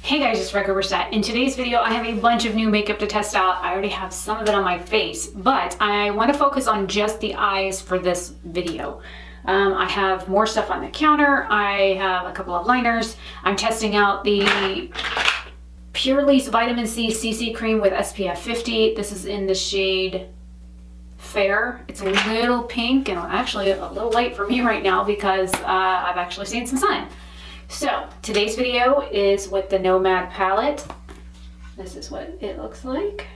Hey guys, it's RebeccaLynOberstadt. In today's video, I have a bunch of new makeup to test out. I already have some of it on my face, but I want to focus on just the eyes for this video. I have more stuff on the counter. I have a couple of liners. I'm testing out the Purely's Vitamin C CC Cream with SPF 50. This is in the shade Fair. It's a little pink and actually a little light for me right now because I've actually seen some sun. So today's video is with the Nomad palette. This is what it looks like.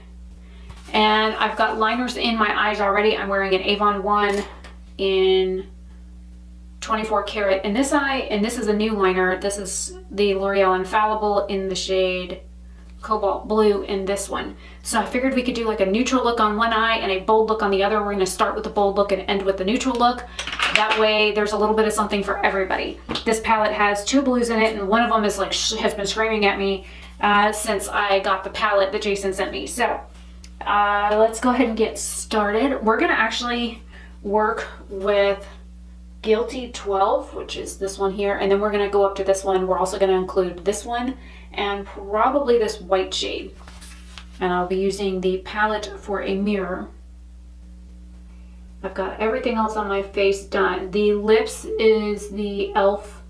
And I've got liners in my eyes already. I'm wearing an Avon 1 in 24 karat in this eye, and this is a new liner. This is the L'Oreal Infallible in the shade Cobalt Blue in this one. So I figured we could do like a neutral look on one eye and a bold look on the other. We're going to start with the bold look and end with the neutral look. That way there's a little bit of something for everybody. This palette has two blues in it, and one of them is like has been screaming at me since I got the palette that Jason sent me. So let's go ahead and get started. We're going to actually work with Guilty 12, which is this one here, and then we're going to go up to this one. We're also going to include this one and probably this white shade. And I'll be using the palette for a mirror. I've got everything else on my face done. The lips is the e.l.f.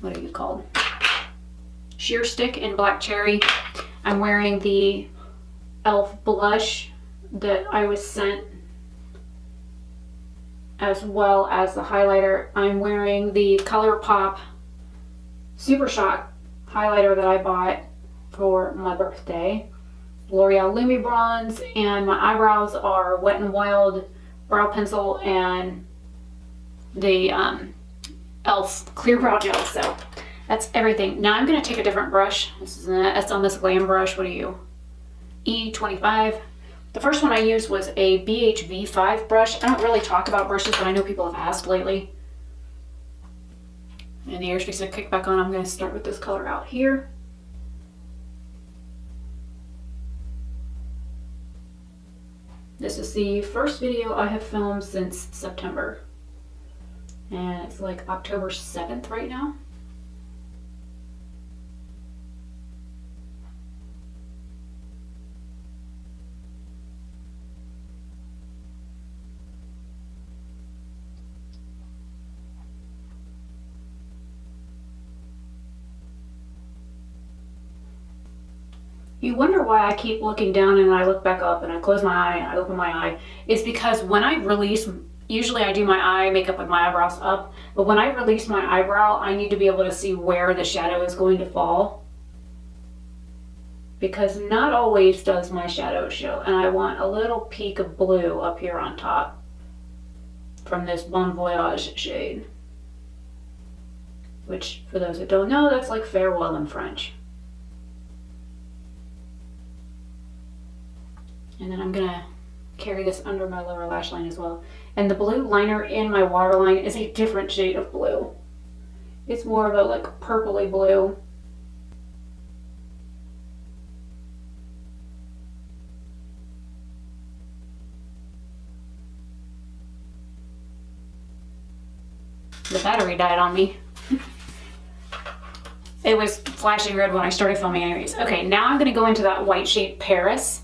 what are you called? Sheer Stick in Black Cherry. I'm wearing the e.l.f. blush that I was sent, as well as the highlighter. I'm wearing the ColourPop Super Shock highlighter that I bought for my birthday. L'Oreal Lumi Bronze, and my eyebrows are Wet n Wild brow pencil and the e.l.f. clear brow gel. So that's everything. Now I'm going to take a different brush. That's on this Glam brush. What are you? E25. The first one I used was a BHV5 brush. I don't really talk about brushes, but I know people have asked lately. And the airspace to kick back on. I'm going to start with this color out here. This is the first video I have filmed since September. And it's like October 7th right now. You wonder why I keep looking down and I look back up and I close my eye and I open my eye. It's because when I release, usually I do my eye makeup with my eyebrows up, but when I release my eyebrow, I need to be able to see where the shadow is going to fall. Because not always does my shadow show, and I want a little peak of blue up here on top from this Bon Voyage shade. Which, for those that don't know, that's like farewell in French. And then I'm gonna carry this under my lower lash line as well. And the blue liner in my waterline is a different shade of blue. It's more of a like purpley blue. The battery died on me. It was flashing red when I started filming anyways. Okay, now I'm gonna go into that white shade Paris.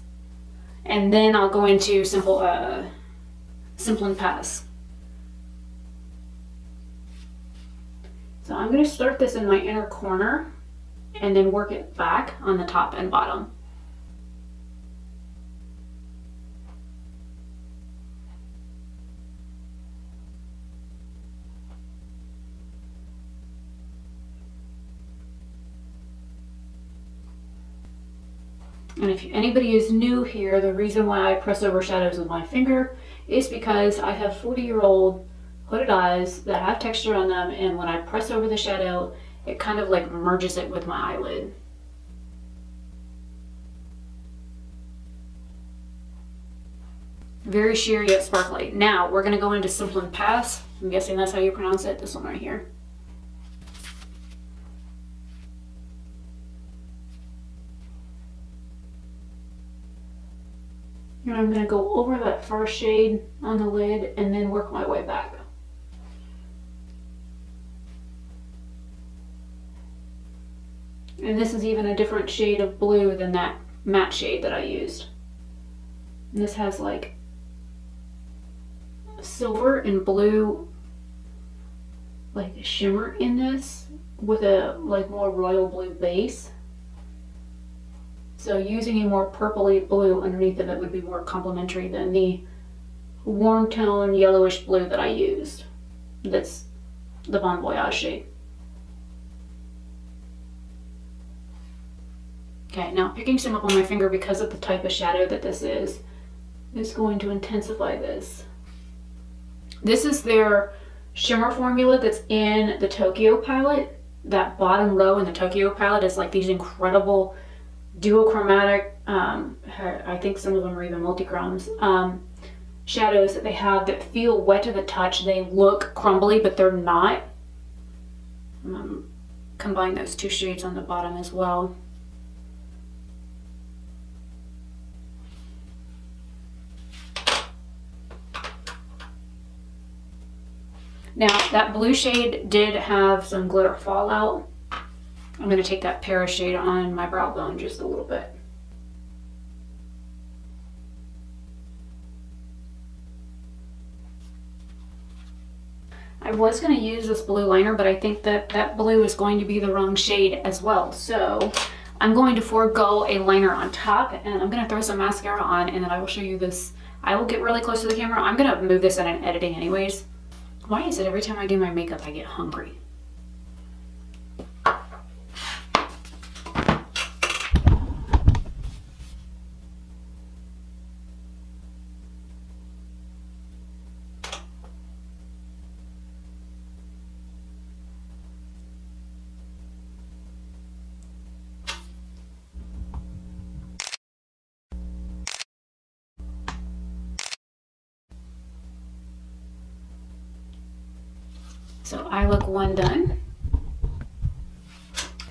And then I'll go into Simple and Pass. So I'm going to start this in my inner corner and then work it back on the top and bottom. And if anybody is new here, the reason why I press over shadows with my finger is because I have 40-year-old hooded eyes that have texture on them, and when I press over the shadow, it kind of like merges it with my eyelid. Very sheer yet sparkly. Now we're going to go into Simple and Pass. I'm guessing that's how you pronounce it, this one right here. And I'm going to go over that first shade on the lid and then work my way back. And this is even a different shade of blue than that matte shade that I used. And this has like silver and blue like shimmer in this with a like more royal blue base. So using a more purpley blue underneath of it would be more complementary than the warm tone yellowish blue that I used. That's the Bon Voyage shade. Okay, now picking some up on my finger because of the type of shadow that this is going to intensify this. This is their shimmer formula that's in the Tokyo palette. That bottom row in the Tokyo palette is like these incredible duochromatic, I think some of them are even multi-chromes, shadows that they have that feel wet to the touch. They look crumbly, but they're not. Combine those two shades on the bottom as well. Now, that blue shade did have some glitter fallout. I'm going to take that Paris shade on my brow bone just a little bit. I was going to use this blue liner, but I think that that blue is going to be the wrong shade as well. So I'm going to forego a liner on top, and I'm going to throw some mascara on, and then I will show you this. I will get really close to the camera. I'm going to move this in editing anyways. Why is it every time I do my makeup I get hungry? So eye look one done.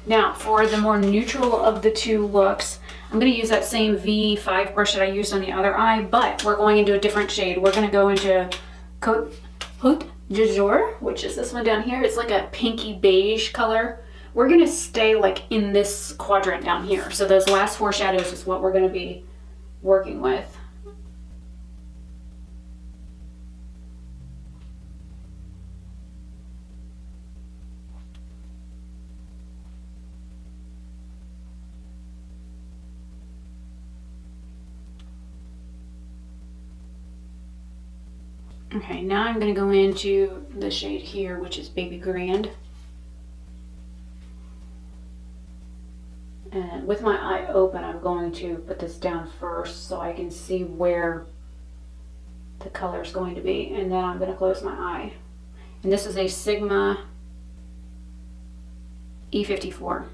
Now for the more neutral of the two looks, I'm going to use that same V5 brush that I used on the other eye, but we're going into a different shade. We're going to go into Côte d'Azur, which is this one down here. It's like a pinky beige color. We're going to stay like in this quadrant down here. So those last four shadows is what we're going to be working with. Okay, now I'm going to go into the shade here, which is Baby Grand. And with my eye open, I'm going to put this down first so I can see where the color is going to be. And then I'm going to close my eye. And this is a Sigma E54.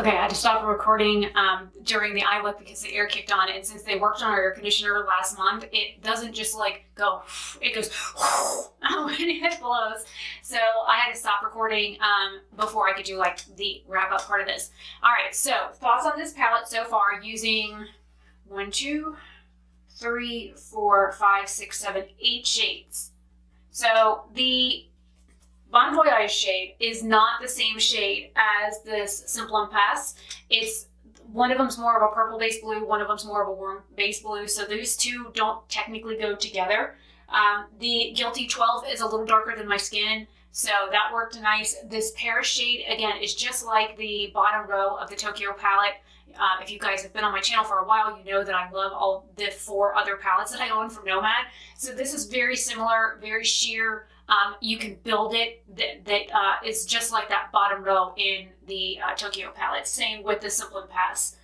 Okay, I had to stop recording during the eye look because the air kicked on, and since they worked on our air conditioner last month, it doesn't just like go, it goes when it blows. So I had to stop recording before I could do like the wrap up part of this. All right, so thoughts on this palette so far using 1, 2, 3, 4, 5, 6, 7, 8 shades. So the Bon Voyage shade is not the same shade as this Simple and Pass. It's one of them's more of a purple base blue, one of them's more of a warm base blue. So those two don't technically go together. The Guilty 12 is a little darker than my skin, so that worked nice. This Paris shade, again, is just like the bottom row of the Tokyo palette. If you guys have been on my channel for a while, you know that I love all the 4 other palettes that I own from Nomad. So this is very similar, very sheer. You can build it. It's just like that bottom row in the Tokyo palette. Same with the Simple and Pass.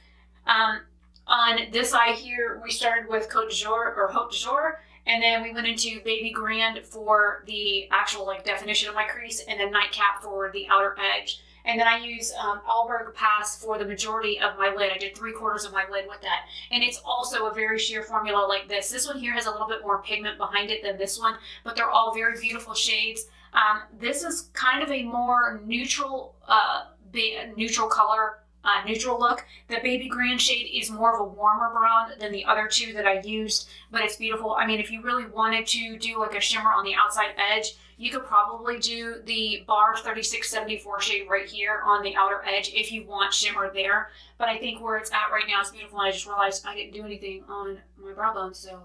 On this eye here, we started with Côte d'Azur or Haute d'Azur, and then we went into Baby Grand for the actual like definition of my crease, and then Nightcap for the outer edge. And then I use Alberg Pass for the majority of my lid. I did 3/4 of my lid with that. And it's also a very sheer formula like this. This one here has a little bit more pigment behind it than this one, but they're all very beautiful shades. This is kind of a more neutral, neutral color, neutral look. The Baby Grand shade is more of a warmer brown than the other 2 that I used, but it's beautiful. I mean, if you really wanted to do like a shimmer on the outside edge, you could probably do the Bar 3674 shade right here on the outer edge if you want shimmer there. But I think where it's at right now is beautiful. And I just realized I didn't do anything on my brow bone, so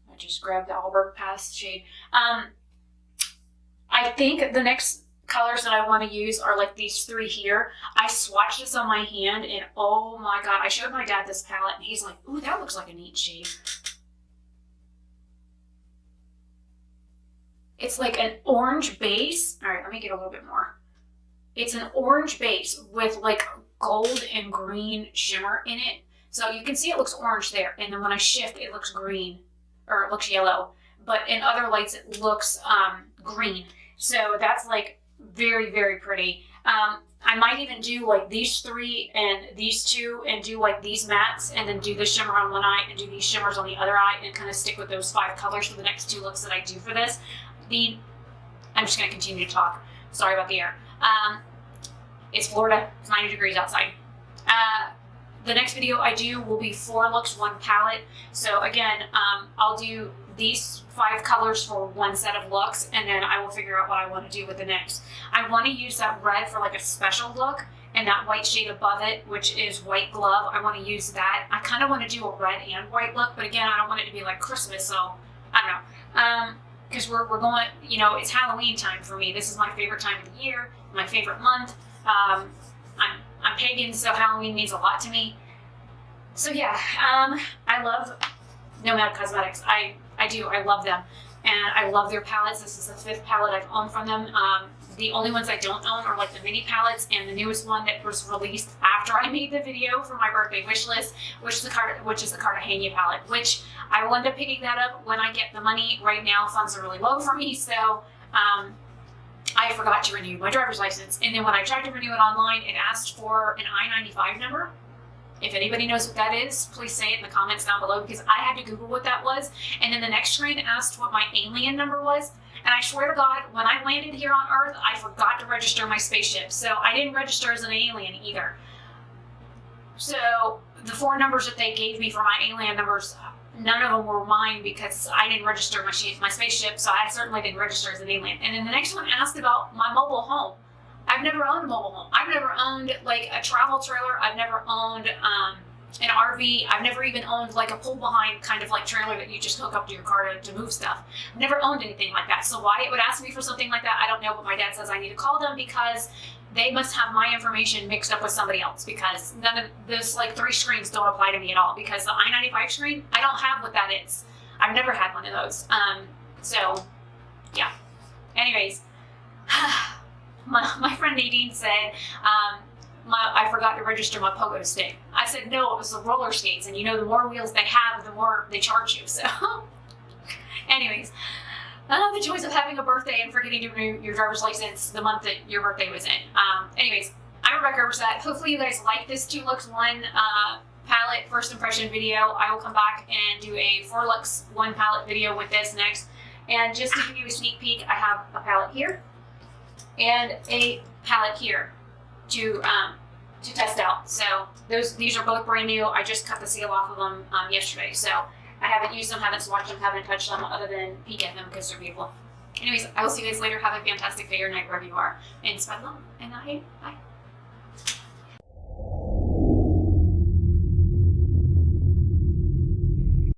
I just grabbed the Alberg Pass shade. I think the next colors that I want to use are like these 3 here. I swatched this on my hand, and oh my god, I showed my dad this palette, and he's like, ooh, that looks like a neat shade. It's like an orange base. All right, let me get a little bit more. It's an orange base with like gold and green shimmer in it. So you can see it looks orange there. And then when I shift, it looks green, or it looks yellow. But in other lights, it looks green. So that's like very, very pretty. I might even do like these 3 and these 2 and do like these mattes and then do the shimmer on one eye and do these shimmers on the other eye and kind of stick with those 5 colors for the next 2 looks that I do for this. I'm just going to continue to talk. Sorry about the air. It's Florida. It's 90 degrees outside. The next video I do will be 4 looks, 1 palette. So again, I'll do these 5 colors for 1 set of looks, and then I will figure out what I want to do with the next. I want to use that red for like a special look, and that white shade above it, which is White Glove. I want to use that. I kind of want to do a red and white look, but again, I don't want it to be like Christmas, so I don't know. Because we're going, you know, it's Halloween time for me. This is my favorite time of the year, my favorite month. I'm pagan, so Halloween means a lot to me. So yeah, I love Nomad Cosmetics. I do. I love them, and I love their palettes. This is the 5th palette I've owned from them. The only ones I don't own are like the mini palettes, and the newest one that was released after I made the video for my birthday wish list, which is the Cartagena palette, which I will end up picking that up when I get the money. Right now, funds are really low for me, so I forgot to renew my driver's license. And then when I tried to renew it online, it asked for an I-95 number. If anybody knows what that is, please say it in the comments down below, because I had to Google what that was. And then the next screen asked what my alien number was. And I swear to God, when I landed here on Earth, I forgot to register my spaceship. So I didn't register as an alien either. So the 4 numbers that they gave me for my alien numbers, none of them were mine because I didn't register my spaceship. So I certainly didn't register as an alien. And then the next one asked about my mobile home. I've never owned a mobile home. I've never owned like a travel trailer. I've never owned an RV. I've never even owned like a pull behind kind of like trailer that you just hook up to your car to move stuff. I've never owned anything like that. So why it would ask me for something like that, I don't know, but my dad says I need to call them because they must have my information mixed up with somebody else, because none of those like 3 screens don't apply to me at all, because the I-95 screen, I don't have what that is. I've never had one of those. So yeah. Anyways, my friend Nadine said, I forgot to register my pogo stick. I said, no, it was the roller skates. And you know, the more wheels they have, the more they charge you. So anyways, the joys of having a birthday and forgetting to renew your driver's license the month that your birthday was in. Anyways, I'm Rebecca Oberstadt. Hopefully you guys like this 2 looks 1 palette first impression video. I will come back and do a 4 looks 1 palette video with this next. And just to give you a sneak peek, I have a palette here and a palette here to test out. So these are both brand new. I just cut the seal off of them yesterday. So I haven't used them, haven't swatched them, haven't touched them other than peek at them because they're beautiful. Anyways, I will see you guys later. Have a fantastic day or night wherever you are. And spread love. And bye.